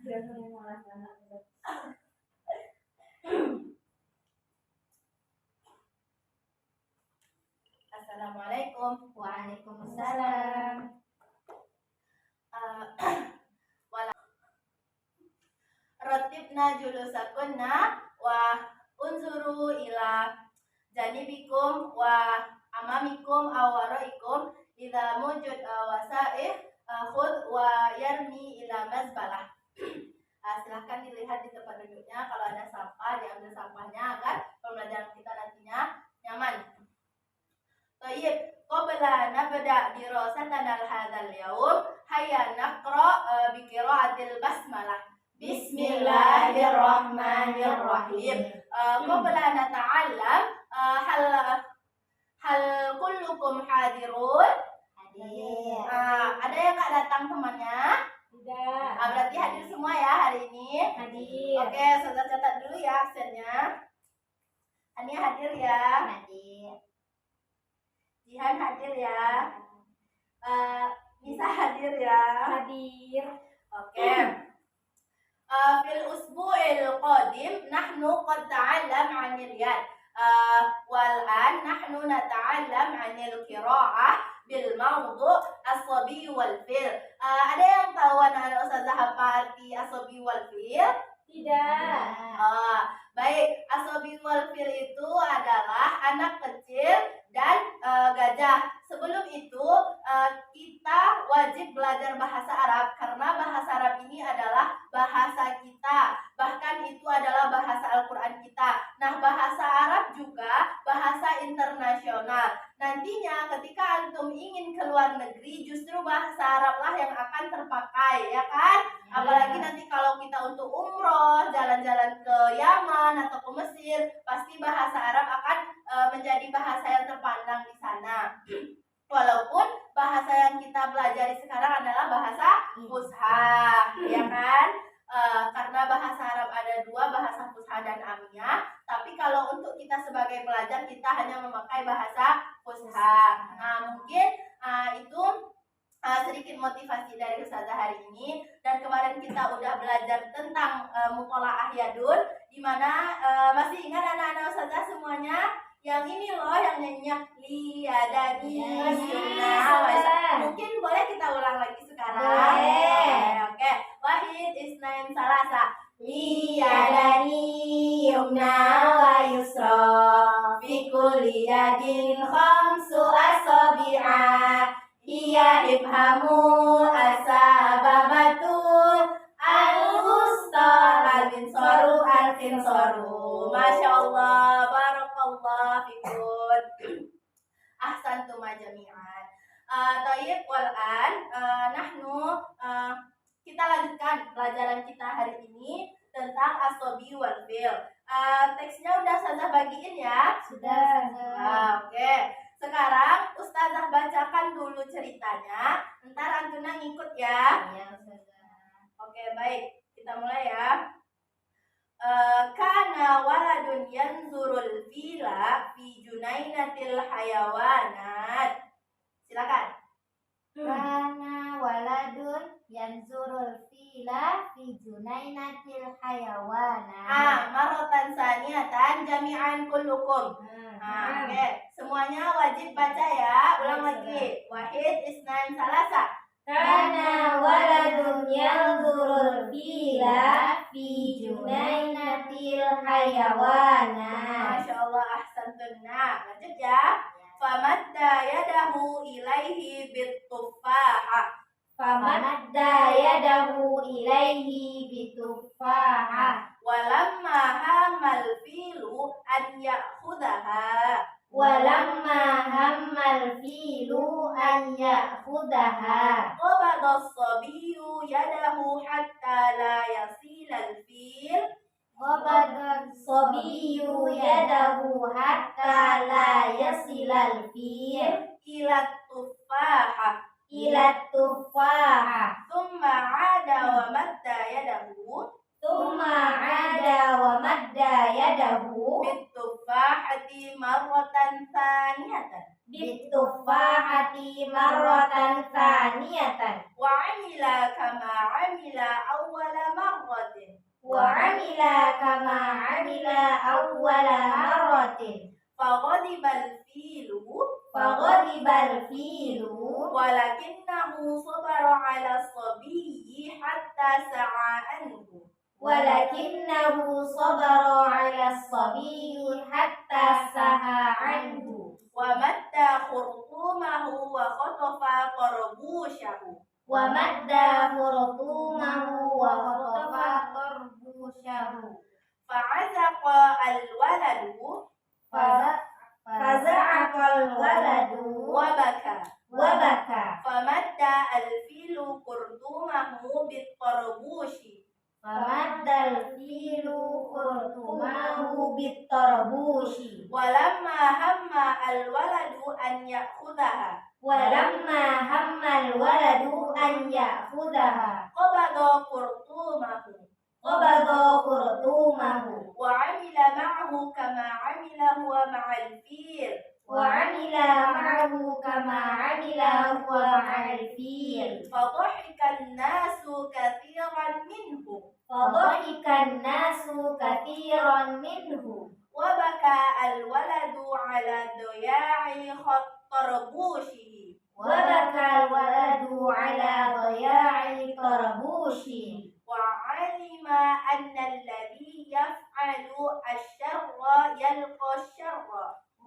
Assalamualaikum. Waalaikumsalam. Ratibna julusakunna wa unzuru ila janibikum wa amamikum aw waraikum idza mujud wasaih khudh wa yarmi ila mazbalah. Silahkan dilihat di tempat duduknya, kalau ada sampah diambil sampahnya agar pembelajaran kita nantinya nyaman. Baik, qabla nabda dirasatana hadzal yaum hayya naqra bi qiraatil basmalah. Bismillahirrahmanirrahim. Qabla nata'allam hal kullukum hadirun? Hadir. Ada yang nggak datang temannya? Tidak. Berarti hadir semua ya hari ini? Hadir. Oke, saya catat dulu ya absennya. Hania hadir ya? Hadir. Jihan hadir ya? Nisa hadir ya? Hadir. Oke. Fil usbu'il qadim nahnu qad ta'allam 'anil yad. Wal an nahnu nata'allam 'anil qira'ah bil mawdu' as-sabi wal fil. Ada yang tahu anak-anak ustazah apa arti as-sabi wal fil? Tidak. Baik, as-sabi wal fil itu adalah anak kecil dan gajah. Sebelum itu kita wajib belajar bahasa Arab karena bahasa Arab ini adalah bahasa kita. Bahkan itu adalah bahasa Al-Quran kita. Nah, bahasa Arab juga bahasa internasional. Nantinya ketika antum ingin ke luar negeri, justru bahasa Arablah yang akan terpakai, ya kan? Apalagi nanti kalau kita untuk umroh, jalan-jalan ke Yaman atau ke Mesir, pasti bahasa Arab akan menjadi bahasa yang terpandang di sana. Walaupun bahasa yang kita pelajari sekarang adalah bahasa fusha, ya kan? Karena bahasa Arab ada dua, bahasa fusha dan amiyah. Tapi kalau untuk kita sebagai pelajar, kita hanya memakai bahasa fusha. Nah, mungkin itu sedikit motivasi dari ustazah hari ini. Dan kemarin kita udah belajar tentang mutola'ah yadun, di mana masih ingat anak-anak ustazah semuanya? Yang ini loh yang nyanyinya liyadani mungkin boleh kita ulang lagi sekarang. Oke. Wahid isnain salasa liyadani yumna wa yusra fi kulli yadin khamsu asabi'a hiya ibhamu asababatu al-wusta al-binsaru al-kinsaru. Masya Allah, barakallah fikun. Ahsantum jami'an. Tayyib wal'an nahnu kita lanjutkan pelajaran kita hari ini tentang as-sabi wal fil. Teksnya udah ustazah bagiin ya? Sudah. Oke. Sekarang ustazah bacakan dulu ceritanya, ntar antuna ngikut ya. Ya, ustazah. Oke, baik. Kita mulai ya. Kana waladun yanzurul fila fi junainatil hayawanat. Silakan. Kana waladun yanzurul fila fi junainatil hayawanat. Maratan saniyatan jami'an kullukum. Oke, semuanya wajib baca ya. Ulang lagi. Wahid isnan salasa. Kana waladun yanzurul fila fi junainatil hayawanat. Masya Allah, ahsantunna. Lanjut ya. Famadda yadahu ilaihi bituffaha. Famadda yadahu ilaihi bituffaha. Walamma hamal filu an ya'khudaha. Walamma hammal filu an ya'khudaha. Qabada as-sabiyyu yadahu hatta la yasilal fil. Qabada as-sabiyyu yadahu hatta la yasilal fil Ila tuffaha. ila tuffaha. Thumma 'ada wa madda yadahu Thumma 'ada wa madda yadahu bituffahati marratan tsaniyatan. bitufahati marratan tsaniyatan وعمل كما عمل أول مرة wa amila kama amila awwala marratin فغضب الفيل faghadibal filu ولكنه صبر على الصبي حتى سعى عنه walakinnahu sabara 'ala as-sabiyyi hatta saha 'anhu ومد خرطومه وخطف طربوشه wa madda khurtumahu wa khatafa tarbushahu فعزق الولد faza'aqal waladu وبكى wa baka فمد الفيل خرطومه بالطربوش famaddal filu khurtumahu bitarbushi ولما هم الولد أن يأخذها walamma hammal waladu an ya'khudhaha قبض خرطومه qabada khurtumahu وعمل معه كما عمل هو مع الفيل wa 'amila ma'ahu kama 'amila huwa ma'al fil فضحك الناس كثيرا منه fadhahikan nasu katsiran minhu وبكى الولد على ضياع طربوشه wa bakal waladu 'ala dhaya'i tarbushi وعلم أن الذي يفعل الشر يلقى الشر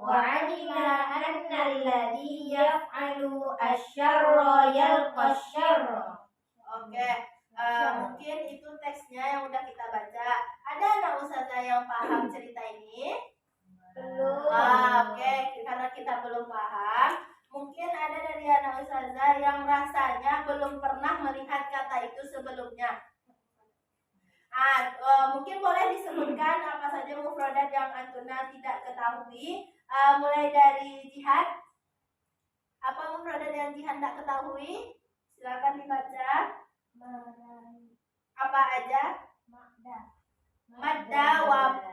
wa 'alima anna alladhi yaf'alu asy-syarra yalqa asy-syarra. Oke, mungkin itu teksnya yang udah kita baca. Ada anak ustazah yang paham cerita ini? Belum. Oke, karena kita belum paham, mungkin ada dari anak ustazah yang rasanya belum pernah melihat kata itu sebelumnya. Mungkin boleh disebutkan apa saja mufradat yang antuna tidak ketahui. Mulai dari jihad. Apa mufradat yang jihad tidak ketahui? Silakan dibaca. Apa aja?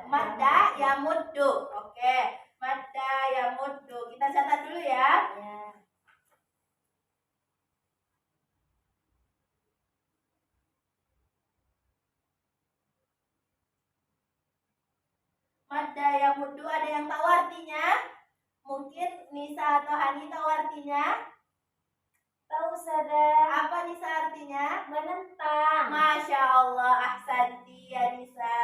Madda yamuddu. Oke, madda yamuddu. Kita catat dulu ya. Madda yamuddu, ada yang tahu artinya? Mungkin Nisa atau Hani tahu artinya? Tahu sadar Apa Nisa artinya? menentang. Masya Allah, ahsanti ya Nisa.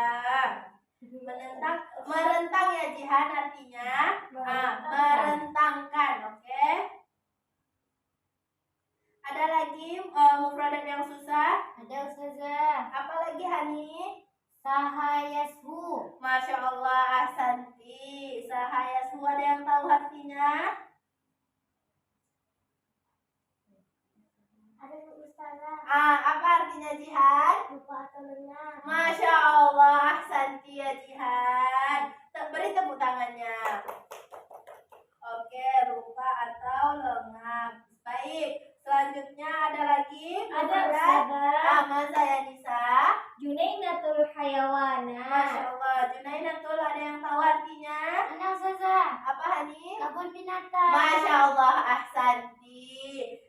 Merentang ya Jihan artinya. Merentangkan, oke? Ada lagi mufradat yang susah? Ada ustazah. Apa lagi Hani? Sahayashu. Masya Allah, ahsanti. Sahayashu, ada yang tahu artinya? Ada ustazah. Apa artinya Jihan? Lupa atau lengah. Masya Allah, ahsanti ya Jihan. Beri tepuk tangannya. Oke, lupa atau lengah. Baik, selanjutnya ada lagi? Ada mufradat? ustazah. Masa ya Nisa? Junainatul hayawana. Masya Allah, Junainatul, ada yang tahu artinya? Ada ustazah. Apa Hani? Kebun binatang. Masya Allah, ahsanti.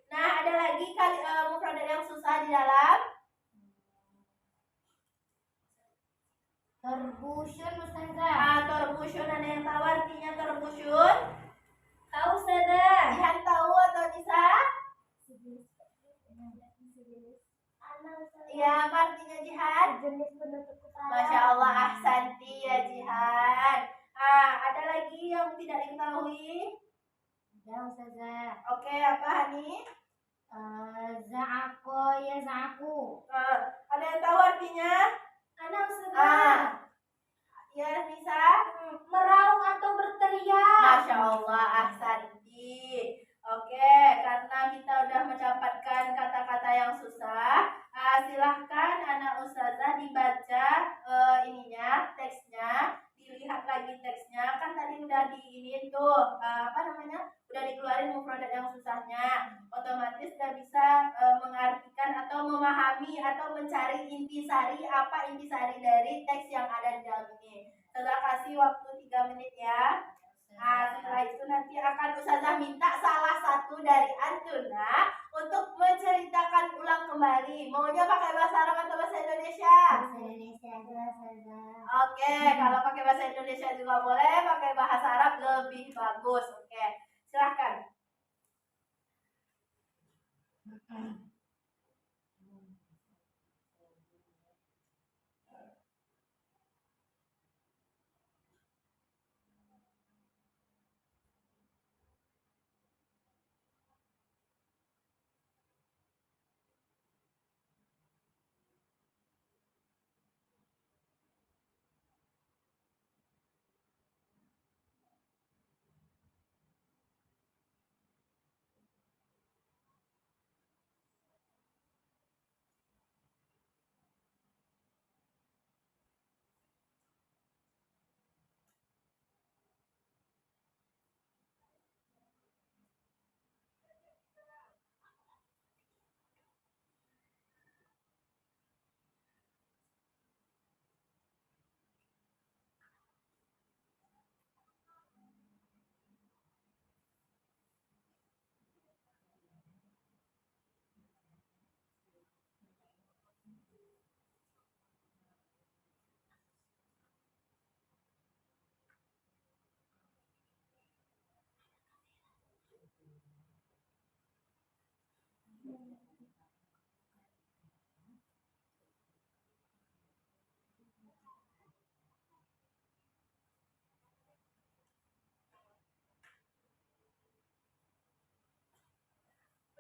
Nah, ada lagi kali mufradat yang susah di dalam? Terbusyun ustazah. Torbusyun, ada yang tahu artinya torbusyun? Tahu ustazah. Jihan tahu atau Nisa? Ya, apa artinya Jihan? Jenis penutup kepala. Masya Allah, ahsanti ya Jihan. Ada lagi yang tidak diketahui? Ada ustazah. Oke, apa Hani? Za'ako ya za'aku. Ada yang tahu artinya? Ada ustazah. Ya Nisa? Meraung atau berteriak. Masya Allah, ahsanti. Oke, karena kita udah mendapatkan kata-kata yang susah, silahkan anak ustazah dibaca teksnya, dilihat lagi teksnya. Kan tadi udah diinin tuh, udah dikeluarin mufradat yang susahnya. Otomatis udah bisa mengartikan atau memahami atau mencari intisari, apa intisari dari teks yang ada di dalam ini. Saya kasih waktu 3 menit ya. Nah, setelah itu nanti akan Ustazah minta salah satu dari Antuna untuk menceritakan ulang kembali. Maunya pakai bahasa Arab atau bahasa Indonesia? Bahasa Indonesia aja, Ustazah. Oke, kalau pakai bahasa Indonesia juga boleh, pakai bahasa Arab lebih bagus. Oke, silahkan.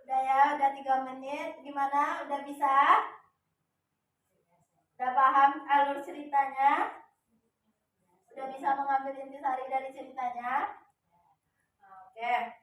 Udah ya, udah 3 menit. Gimana? Udah bisa? Udah paham alur ceritanya? Udah bisa mengambil intisari dari ceritanya? Oke.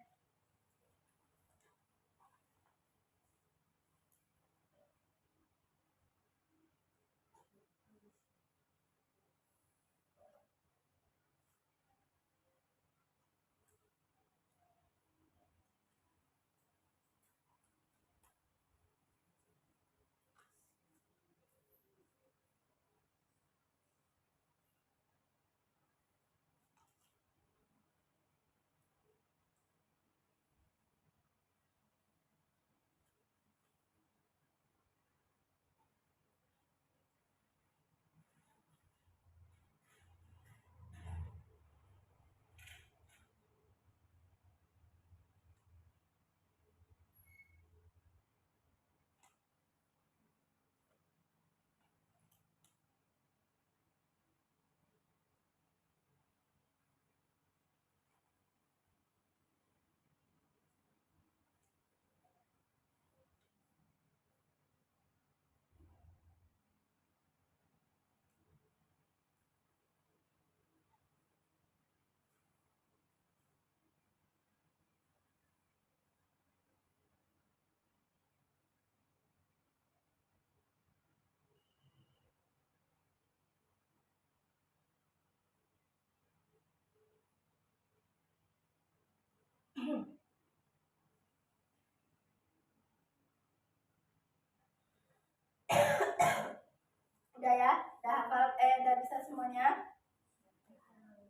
Udah ya? Udah hafal? Udah bisa semuanya?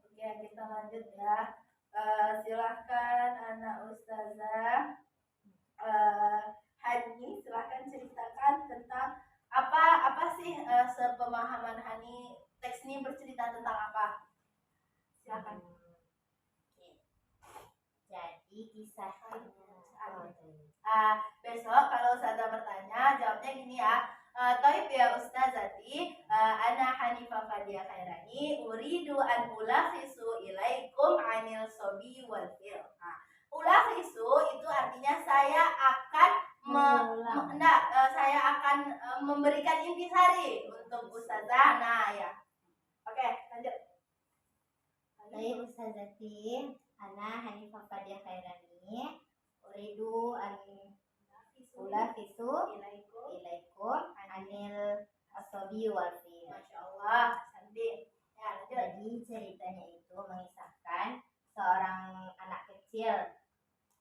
Oke, kita lanjut ya. Silahkan anak Ustazah Hani, silahkan ceritakan tentang apa sih sepemahaman Hani teks ini bercerita tentang apa? Silahkan. Jadi kisahnya. Besok kalau Ustazah bertanya, jawabnya gini ya. Toib ya Ustazati, ana Hanifah Fadia Khairani, uridu an ulakhisu ilaikum anil sobi wal fil. Ulakhisu itu artinya saya akan saya akan memberikan intisari untuk Ustazah. Nah ya. Oke, lanjut. Baik Ustazati, ana Hanifah Fadia Khairani, uridu an ulakhisu ilaikum anil asobi wal fil. Masya Allah, cantik. Ya, lanjut. Jadi ceritanya itu mengisahkan seorang anak kecil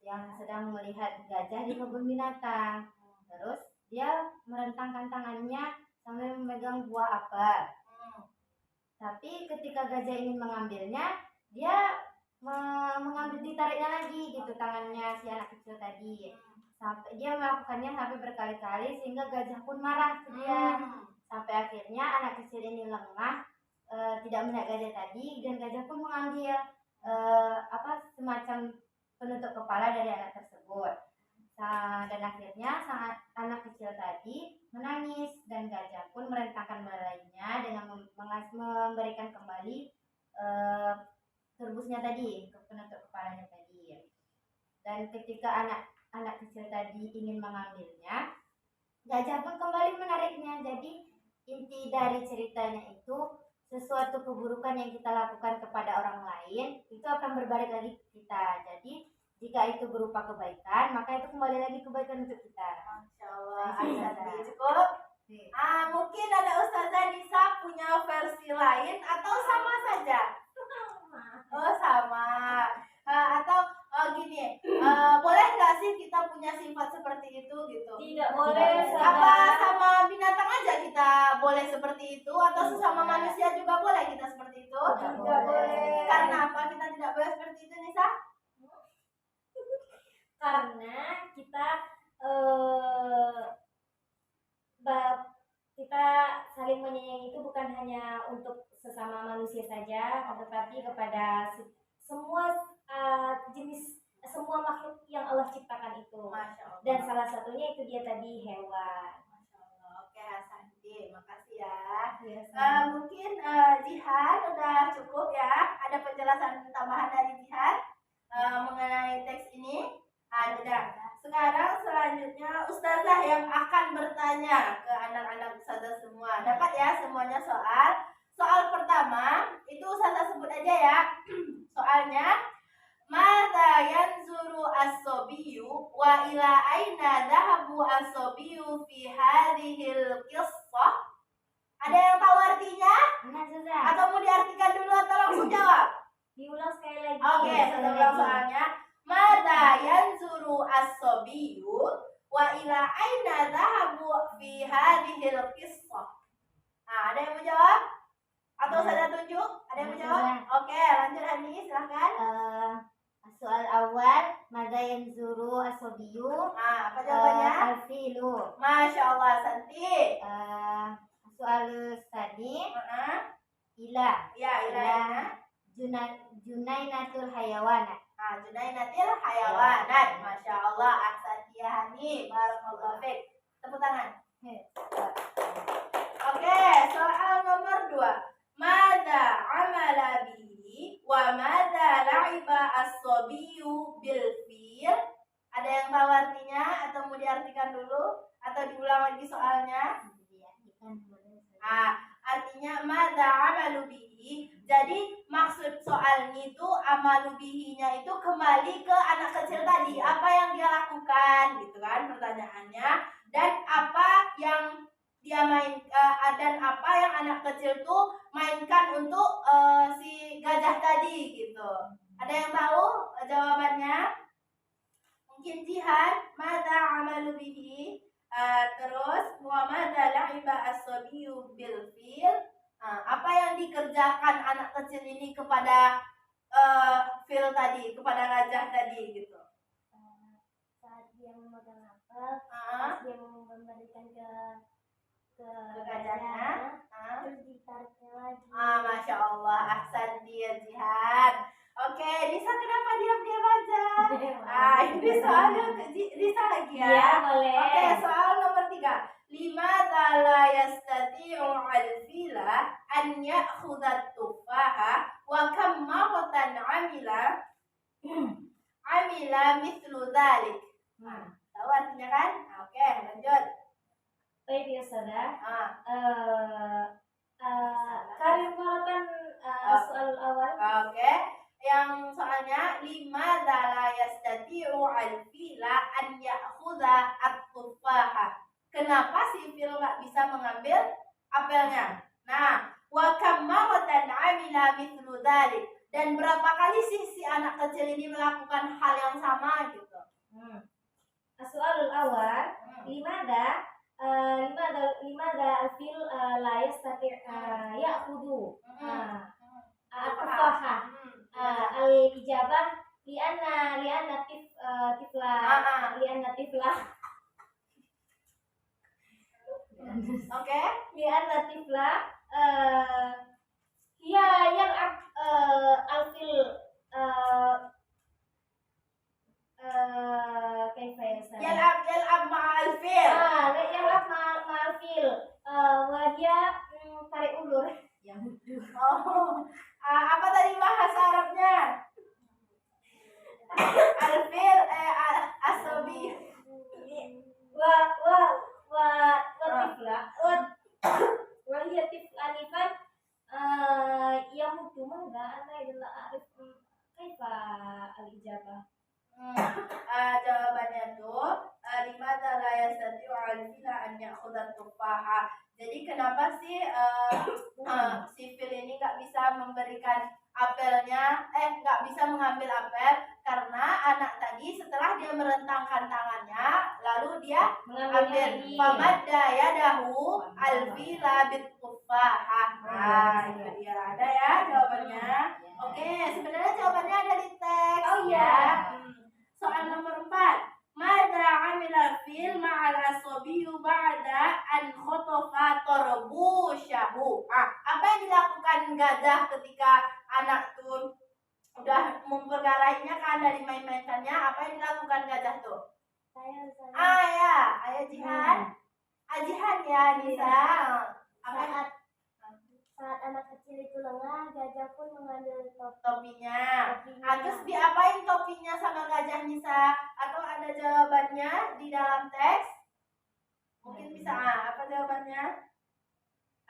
yang sedang melihat gajah di kebun binatang. Terus dia merentangkan tangannya sambil memegang buah apel. Tapi ketika gajah ingin mengambilnya, dia mengambil, ditariknya lagi gitu tangannya si anak kecil tadi, sampai dia melakukannya sampai berkali-kali sehingga gajah pun marah ke dia. Sampai akhirnya anak kecil ini lengah, tidak melihat gajah tadi, dan gajah pun mengambil semacam penutup kepala dari anak tersebut. Dan akhirnya anak kecil tadi menangis dan gajah pun merentangkan belalainya dengan memberikan kembali turbusnya tadi ke penutup kepalanya tadi. Dan ketika anak kecil tadi ingin mengambilnya, gajah pun kembali menariknya. Jadi inti dari ceritanya itu, sesuatu keburukan yang kita lakukan kepada orang lain itu akan berbalik lagi ke kita. Jadi jika itu berupa kebaikan, maka itu kembali lagi kebaikan untuk kita. Masya Allah, Ahsanti. Cukup? Mungkin ada Ustazah Nisa punya versi lain atau sama saja? Oh sama. Atau gini, boleh nggak sih kita punya sifat seperti itu gitu? Tidak boleh. Apa sama binatang aja kita boleh seperti itu, atau sesama manusia juga boleh kita seperti itu? Tidak boleh. Karena apa kita tidak boleh seperti itu, Nisa? Karena kita kita saling menyayangi itu bukan hanya untuk sesama manusia saja, tetapi kepada semua jenis, semua makhluk yang Allah ciptakan itu. Masya Allah. Dan salah satunya itu dia tadi, hewan. Masya Allah. Oke, Ahsanti, makasih ya. Yes, Mungkin Jihan udah cukup ya. Ada penjelasan tambahan dari Jihan mengenai teks ini? Ada. Sekarang selanjutnya Ustazah yang akan bertanya ke anak-anak Ustazah semua. Dapat ya semuanya soal. Soal pertama itu Ustazah sebut aja ya. Soalnya, mata yanzuru as-sobiyyu wa ila aina dhahabu as-sobiyyu fi hadhil qissah. Ada yang tahu artinya? Atau mau diartikan dulu atau langsung jawab? Diulang sekali lagi. Oke, saya ulang soalnya. Mada yanzuru as-sobiyyu wa ila aina dhahabu fi hadhil qissah. Ada yang mau jawab? Atau saya tunjuk? Ada yang mau jawab? Oke, lanjut Hani, silahkan. Soal awal, mada yanzuru as-sobiyyu. Apa jawabannya? Al-filu. Masya Allah, Santi. Soal tadi, ila. Ya, ilahnya. Junainatul hayawanat. Junainatil hayawanat. Masya Allah, Ahsanti ya Hani. Barakallahu fiik. Tepuk tangan. Oke, soal nomor 2. Mada amala bihi wa mada la'iba as-sobiyyu bil fil. Ada yang tahu artinya atau mau diartikan dulu atau diulang lagi soalnya? Artinya mada amalu bihi. Jadi maksud soalnya itu amalu bihinya itu kembali ke anak kecil tadi. Apa yang dia lakukan gitu kan pertanyaannya. Dan apa yang dia dan apa yang anak kecil tuh mainkan untuk si gajah tadi gitu. Ada yang tahu jawabannya? Mungkin Jihan, mada amalu bihi. Terus wa mada la'iba as-sobiyyu bil fil. Apa yang dikerjakan anak kecil ini kepada fil tadi, kepada gajah tadi gitu. Saat dia memegang apel, dia memberikan ke gajahnya, terus ditariknya lagi. Masya Allah, ahsan dia Jihan. Oke, Nisa kenapa diam-diam aja? Ini soalnya Nisa lagi ya. Iya, boleh. Oke, soal nomor 3. Limadza la yastati'u al-fila an ya'khudha tufaha wa kam marratan amila mithlu dzalik. Tahu artinya kan? Oke, lanjut. Baik ya saudara. Kalimatkan soal awal. Oke. Yang soalnya limadza la yastati'u al-fila an ya'khudha at-tufaha. Kenapa si fil nggak bisa mengambil apelnya? Nah, wa kam marratan amila mithlu dzalik. Dan berapa kali sih si anak kecil ini melakukan hal yang sama gitu? Soalul awal, limada al-fil la yastati' ya'khudhu. Al-tufaha. Al-ijabah li'anna tifla li'anna tifla Oke. li'anna tifla hiya yal'ab al-fil kaifa ya Yal'ab ma'al fil. yal'ab ma'al fil wa hiya tarik ulur yang Oh, apa tadi bahasa Arabnya? Al-fil asabi. tifla wa hiya tiflanifan yamutu mangga ana adalah arif kaifa al-ijabah. Jawabannya tuh limada la yastati'u al-fila an ya'khudha tufaha. Jadi kenapa sih si fil ini nggak bisa memberikan apelnya, nggak bisa mengambil apel? Karena anak tadi setelah dia merentangkan tangannya, lalu dia ambil pamadda yadahu al-fila bit tufaha. Nah, itu dia. Ada ya jawabannya. Oke, sebenarnya jawabannya ada di teks. Oh iya. Soal nomor 4. Mada amila fil ma'al asabiyu ba'da an khotofa torbusyahu. Apa yang dilakukan gajah ketika anak tuh udah mempergarainya kan dari main-mainannya? Apa yang dilakukan gajah tuh? Ayah Jihan. Jihan ya Nisa. Saat anak kecil itu lengah, gajah pun mengambil topinya. Terus diapain topinya sama gajah Nisa? Atau ada jawabannya di dalam teks? Mungkin bisa. Apa jawabannya?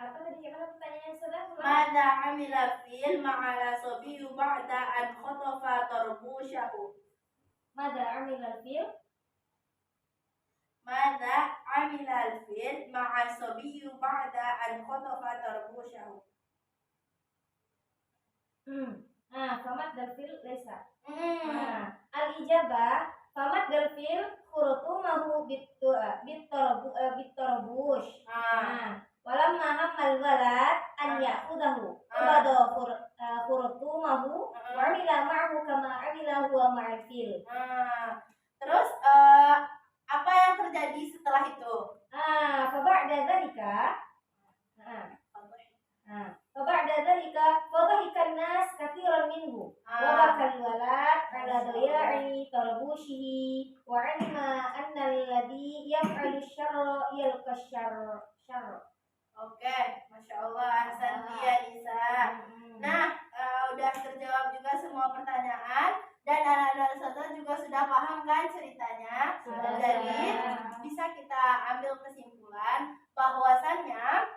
Apa tadi gimana pertanyaannya sudah? Mada amila fil ma'ala sobiyu ba'da an khotofa torbusyahu. Mada amila fil Mada amila fil ma'a sobiyu ba'da an khotofa torbusyahu. Famat dal fil laisa. Al-ijabah famat dal fil khurutumahu bittorbush. Walamma hammal walad an ya'khudahu bada khurutumahu wa amila ma'ahu kama amila huwa ma'al fil. Terus apa yang terjadi setelah itu? Faba'da dzalika faba'da dzalika fadhahikan nas katsiran minhu wa bakal walad ala daya'i tarbushihi wa 'alima anna alladhi yaf'alu syarra yalqa syarra. Oke, Masya Allah, ahsan dia Nisa. Nah, udah terjawab juga semua pertanyaan dan anak-anak Ustazah juga sudah paham kan ceritanya. Jadi bisa kita ambil kesimpulan bahwasannya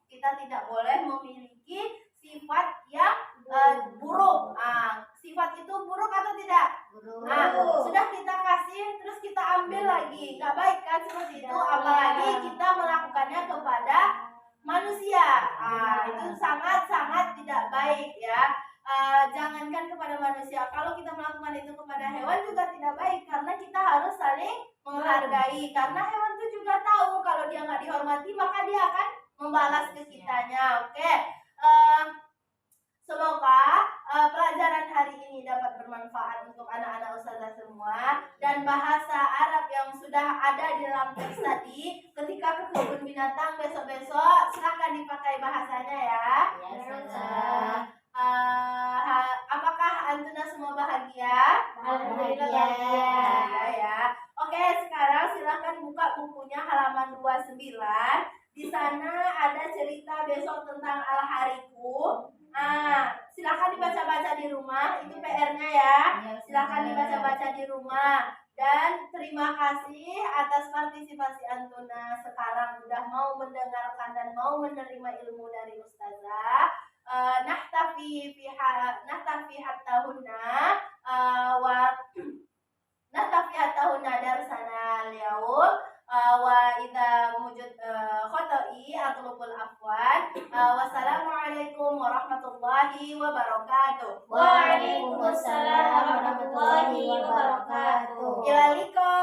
kita tidak boleh memiliki sifat yang buruk. Sifat itu buruk atau tidak? Buruk. Sudah kita kasih terus kita ambil lagi, nggak baik kan seperti itu. Apalagi kita melakukannya kepada manusia. Itu sangat-sangat tidak baik ya. Jangankan kepada manusia, kalau kita melakukan itu kepada hewan juga tidak baik, karena kita harus saling menghargai. Karena hewan itu juga tahu kalau dia nggak dihormati maka dia akan membalas ke kitanya. Oke. Semoga pelajaran hari ini dapat bermanfaat untuk anak-anak ustazah semua, dan bahasa Arab yang sudah ada di dalam teks tadi ketika ke kebun binatang besok-besok silahkan dipakai bahasanya ya. Apakah antuna semua bahagia? Alhamdulillah bahagia. Ya. Oke, sekarang silahkan buka bukunya halaman 29. Di sana ada cerita besok tentang al-hariku. Silakan dibaca-baca di rumah, itu PR-nya ya. Silakan dibaca-baca di rumah. Dan terima kasih atas partisipasi antuna sekarang udah mau mendengarkan dan mau menerima ilmu dari ustazah. Nahtafi hatta hunna darsana al-yaum. Wa idza wujud khata'i atlubul afwan. Wassalamualaikum warahmatullahi wabarakatuh. Waalaikumsalam warahmatullahi wabarakatuh. Ila liqa.